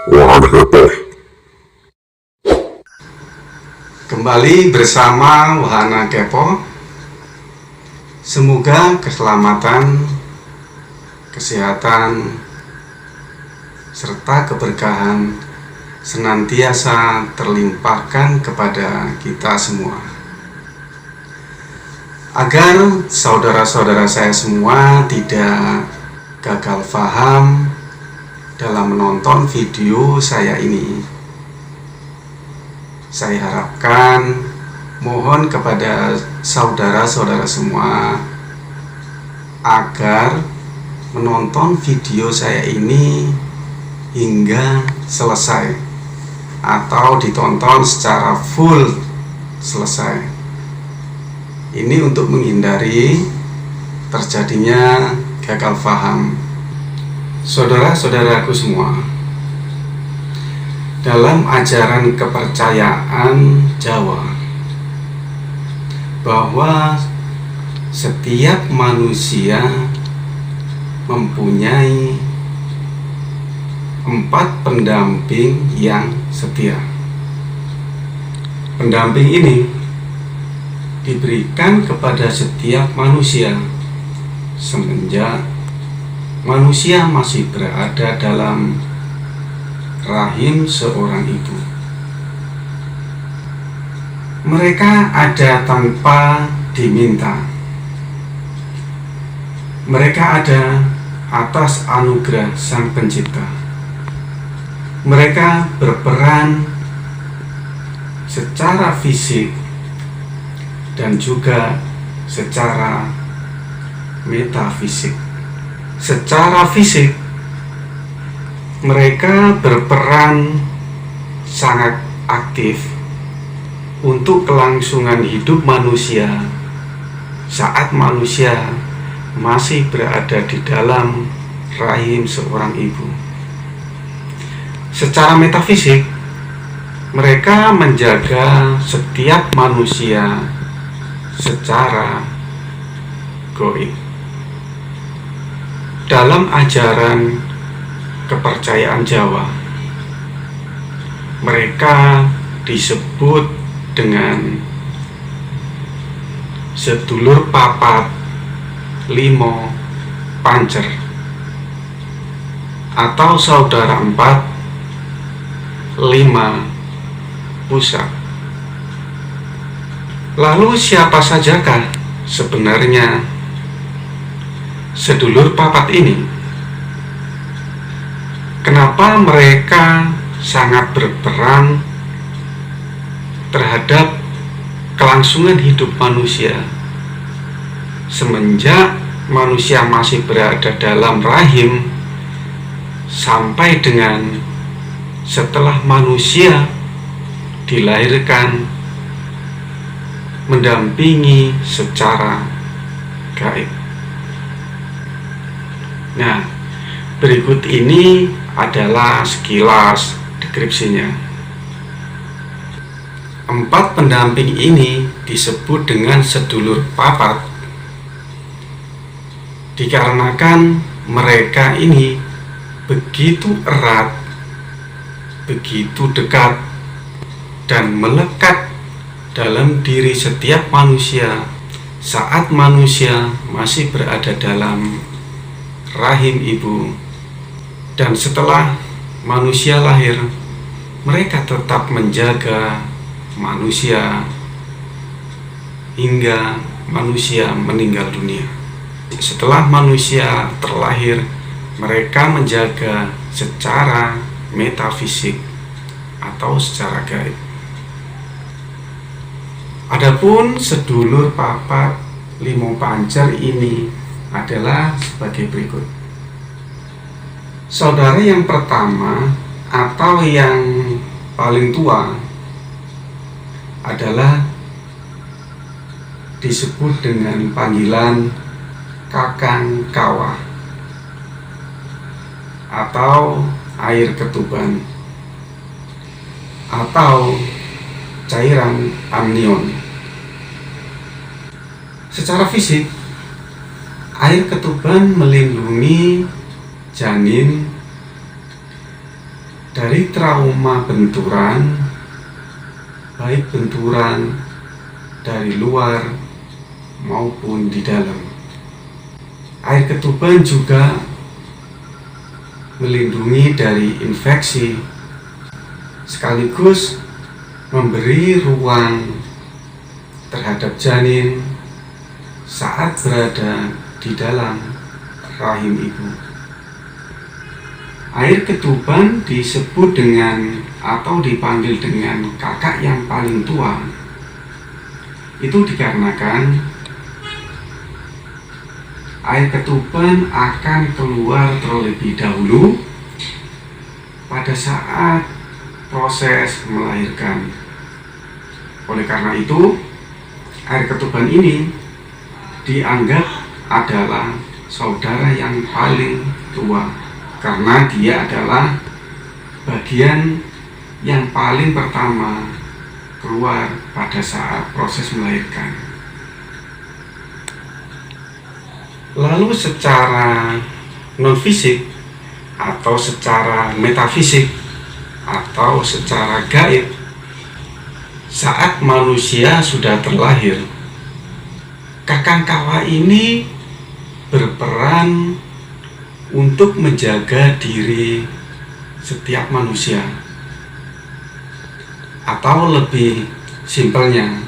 Wahana Heboh. Kembali bersama Wahana Kepo. Semoga keselamatan, kesehatan, serta keberkahan senantiasa terlimpahkan kepada kita semua, agar saudara-saudara saya semua tidak gagal paham dalam menonton video saya ini. Saya harapkan, mohon kepada saudara-saudara semua agar menonton video saya ini hingga selesai atau ditonton secara full selesai. Ini untuk menghindari terjadinya gagal paham. Saudara-saudaraku semua, dalam ajaran kepercayaan Jawa bahwa setiap manusia mempunyai 4 pendamping yang setia. Pendamping ini diberikan kepada setiap manusia semenjak manusia masih berada dalam rahim seorang ibu. Mereka ada tanpa diminta. Mereka ada atas anugerah Sang Pencipta. Mereka berperan secara fisik dan juga secara metafisik. Secara fisik, mereka berperan sangat aktif untuk kelangsungan hidup manusia saat manusia masih berada di dalam rahim seorang ibu. Secara metafisik, mereka menjaga setiap manusia secara gaib. Dalam ajaran kepercayaan Jawa, mereka disebut dengan sedulur papat limo pancer atau saudara 4 5 pusat. Lalu siapa sajakah sebenarnya sedulur papat ini? Kenapa mereka sangat berperan terhadap kelangsungan hidup manusia semenjak manusia masih berada dalam rahim sampai dengan setelah manusia dilahirkan, mendampingi secara gaib? Nah, berikut ini adalah sekilas deskripsinya. 4 pendamping ini disebut dengan sedulur papat dikarenakan mereka ini begitu erat, begitu dekat, dan melekat dalam diri setiap manusia saat manusia masih berada dalam rahim ibu, dan setelah manusia lahir, mereka tetap menjaga manusia hingga manusia meninggal dunia. Setelah manusia terlahir, mereka menjaga secara metafisik atau secara gaib. Adapun sedulur papat limo pancer ini adalah sebagai berikut. Saudara yang pertama atau yang paling tua adalah disebut dengan panggilan Kakang Kawah atau air ketuban atau cairan amnion. Secara fisik, air ketuban melindungi janin dari trauma benturan, baik benturan dari luar maupun di dalam. Air ketuban juga melindungi dari infeksi, sekaligus memberi ruang terhadap janin saat berada di dalam rahim ibu. Air ketuban disebut dengan atau dipanggil dengan kakak yang paling tua. Itu dikarenakan air ketuban akan keluar terlebih dahulu pada saat proses melahirkan. Oleh karena itu, air ketuban ini dianggap adalah saudara yang paling tua, karena dia adalah bagian yang paling pertama keluar pada saat proses melahirkan. Lalu secara non-fisik atau secara metafisik atau secara gaib, saat manusia sudah terlahir, kakang kawah ini berperan untuk menjaga diri setiap manusia, atau lebih simpelnya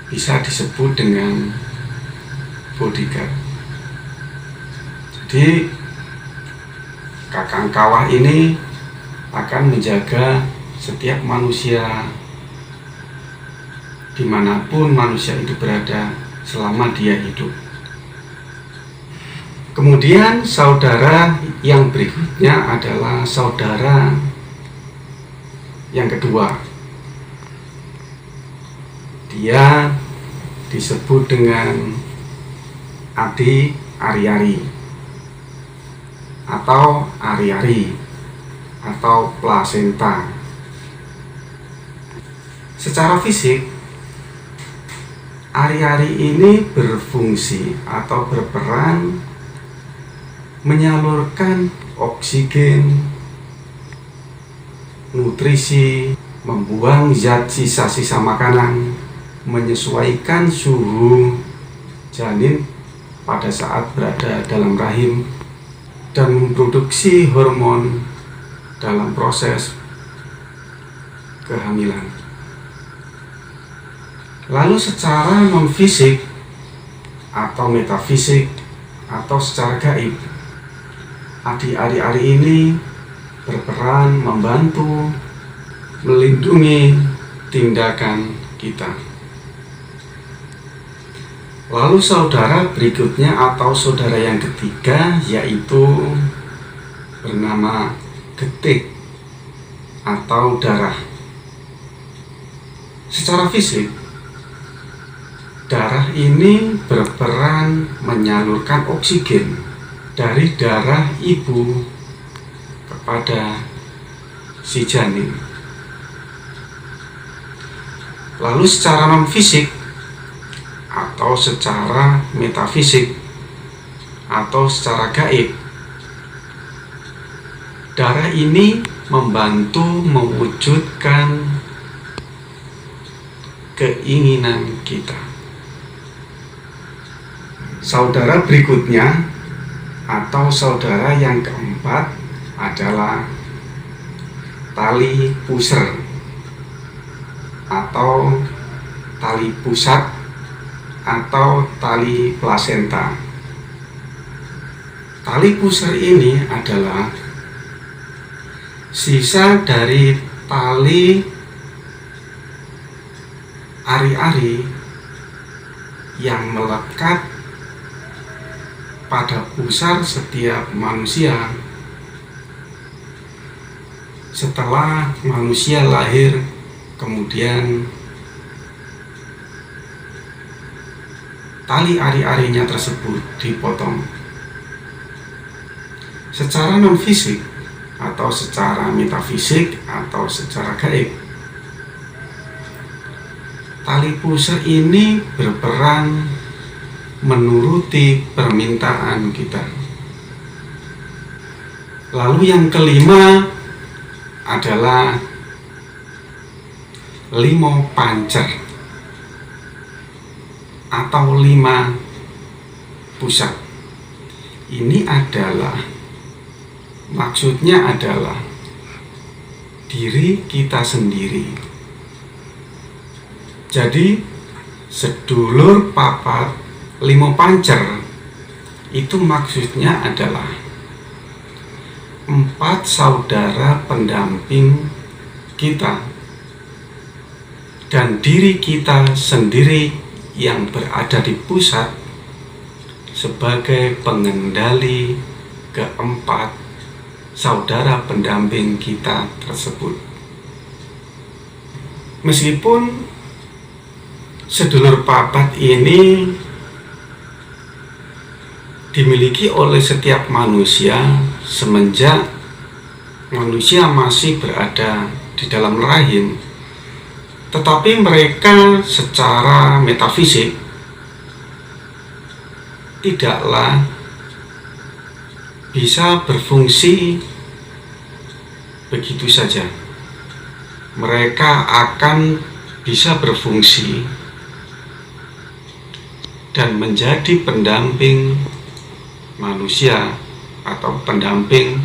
bisa disebut dengan bodyguard. Jadi kakang kawah ini akan menjaga setiap manusia dimanapun manusia itu berada selama dia hidup. Kemudian saudara yang berikutnya adalah saudara yang kedua. Dia disebut dengan Adi Ari-ari atau ari-ari atau plasenta. Secara fisik, ari-ari ini berfungsi atau berperan menyalurkan oksigen, nutrisi, membuang zat sisa-sisa makanan, menyesuaikan suhu janin pada saat berada dalam rahim, dan memproduksi hormon dalam proses kehamilan. Lalu secara non-fisik atau metafisik atau secara gaib, ari-ari ini berperan membantu melindungi tindakan kita. Lalu saudara berikutnya atau saudara yang ketiga yaitu bernama getik atau darah. Secara fisik, darah ini berperan menyalurkan oksigen dari darah ibu kepada si janin. Lalu secara non-fisik atau secara metafisik atau secara gaib, darah ini membantu mewujudkan keinginan kita. Saudara berikutnya atau saudara yang keempat adalah tali pusar atau tali pusat atau tali plasenta. Tali pusar ini adalah sisa dari tali ari-ari yang melekat pada pusar setiap manusia setelah manusia lahir, kemudian tali ari-arinya tersebut dipotong. Secara non-fisik atau secara metafisik atau secara gaib, tali pusar ini berperan menuruti permintaan kita. Lalu yang kelima adalah limo pancer atau 5 pusat. Ini adalah maksudnya adalah diri kita sendiri. Jadi sedulur papat limo pancer itu maksudnya adalah 4 saudara pendamping kita dan diri kita sendiri yang berada di pusat sebagai pengendali keempat saudara pendamping kita tersebut. Meskipun sedulur papat ini dimiliki oleh setiap manusia semenjak manusia masih berada di dalam rahim, tetapi mereka secara metafisik tidaklah bisa berfungsi begitu saja. Mereka akan bisa berfungsi dan menjadi pendamping manusia atau pendamping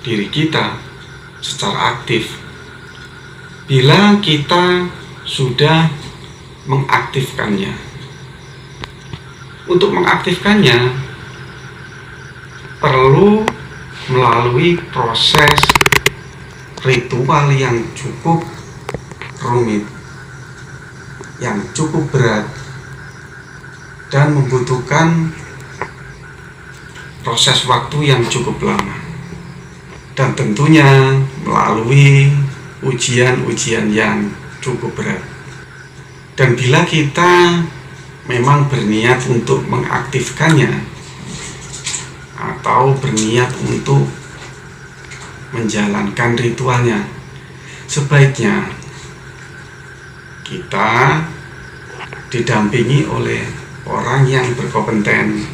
diri kita secara aktif bila kita sudah mengaktifkannya. Untuk mengaktifkannya perlu melalui proses ritual yang cukup rumit, yang cukup berat, dan membutuhkan proses waktu yang cukup lama, dan tentunya melalui ujian-ujian yang cukup berat. Dan bila kita memang berniat untuk mengaktifkannya atau berniat untuk menjalankan ritualnya, sebaiknya kita didampingi oleh orang yang berkompeten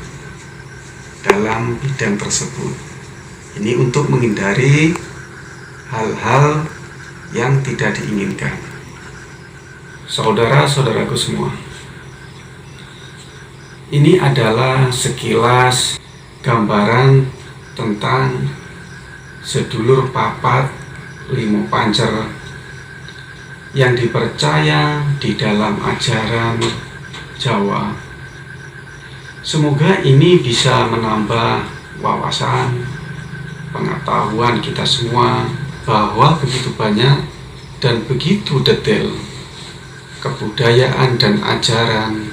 dalam bidang tersebut. Ini untuk menghindari hal-hal yang tidak diinginkan. Saudara-saudaraku semua, ini adalah sekilas gambaran tentang sedulur papat limo pancer yang dipercaya di dalam ajaran Jawa. Semoga ini bisa menambah wawasan, pengetahuan kita semua bahwa begitu banyak dan begitu detail kebudayaan dan ajaran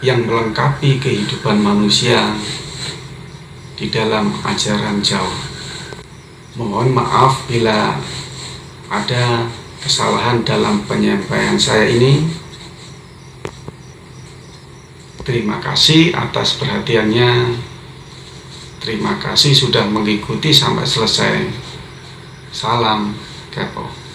yang melengkapi kehidupan manusia di dalam ajaran Jawa. Mohon maaf bila ada kesalahan dalam penyampaian saya ini. Terima kasih atas perhatiannya. Terima kasih sudah mengikuti sampai selesai. Salam kepo.